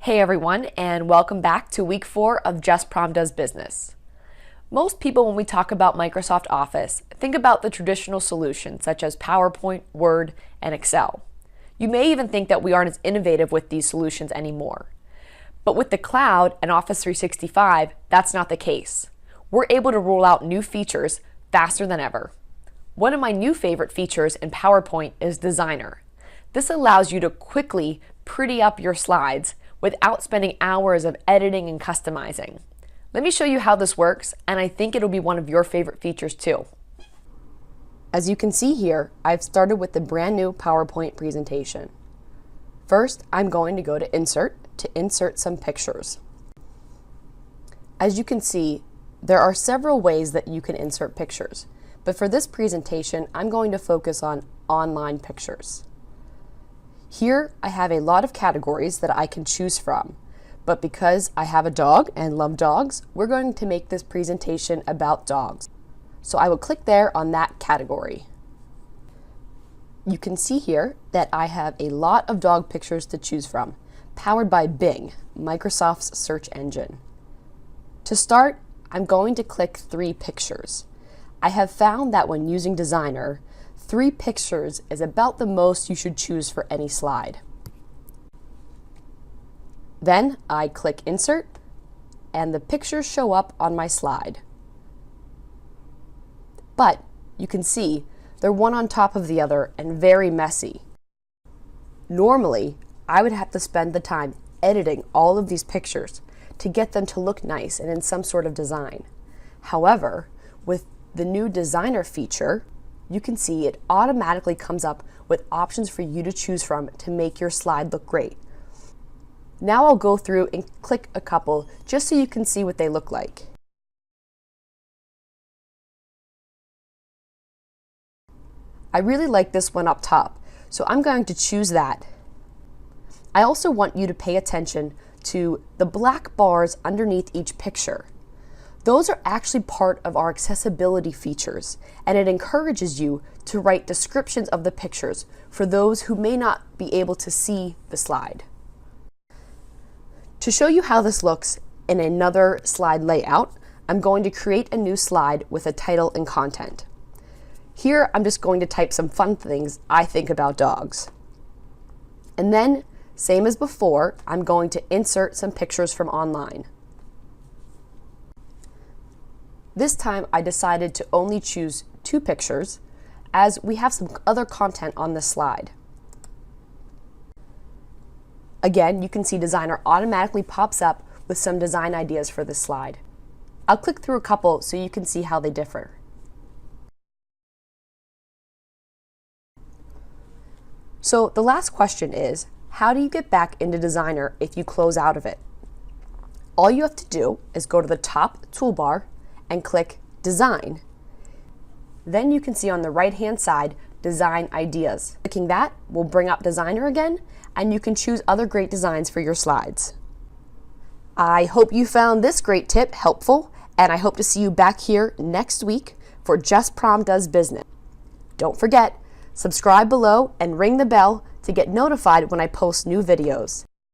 Hey everyone, and welcome back to week 4 of Just Prom Does Business. Most people, when we talk about Microsoft Office, think about the traditional solutions such as PowerPoint, Word, and Excel. You may even think that we aren't as innovative with these solutions anymore. But with the cloud and Office 365, that's not the case. We're able to roll out new features faster than ever. One of my new favorite features in PowerPoint is Designer. This allows you to quickly pretty up your slides without spending hours of editing and customizing. Let me show you how this works, and I think it'll be one of your favorite features too. As you can see here, I've started with the brand new PowerPoint presentation. First, I'm going to go to Insert to insert some pictures. As you can see, there are several ways that you can insert pictures, but for this presentation, I'm going to focus on online pictures. Here, I have a lot of categories that I can choose from, but because I have a dog and love dogs, we're going to make this presentation about dogs. So I will click there on that category. You can see here that I have a lot of dog pictures to choose from, powered by Bing, Microsoft's search engine. To start, I'm going to click 3 pictures. I have found that when using Designer, 3 pictures is about the most you should choose for any slide. Then I click Insert, and the pictures show up on my slide. But you can see they're one on top of the other and very messy. Normally, I would have to spend the time editing all of these pictures to get them to look nice and in some sort of design. However, with the new Designer feature, you can see it automatically comes up with options for you to choose from to make your slide look great. Now I'll go through and click a couple just so you can see what they look like. I really like this one up top, so I'm going to choose that. I also want you to pay attention to the black bars underneath each picture. Those are actually part of our accessibility features, and it encourages you to write descriptions of the pictures for those who may not be able to see the slide. To show you how this looks in another slide layout, I'm going to create a new slide with a title and content. Here, I'm just going to type some fun things I think about dogs. And then, same as before, I'm going to insert some pictures from online. This time I decided to only choose 2 pictures as we have some other content on this slide. Again, you can see Designer automatically pops up with some design ideas for this slide. I'll click through a couple so you can see how they differ. So the last question is, how do you get back into Designer if you close out of it? All you have to do is go to the top toolbar and click Design. Then you can see on the right-hand side, Design Ideas. Clicking that will bring up Designer again, and you can choose other great designs for your slides. I hope you found this great tip helpful, and I hope to see you back here next week for Just Prom Does Business. Don't forget, subscribe below and ring the bell to get notified when I post new videos.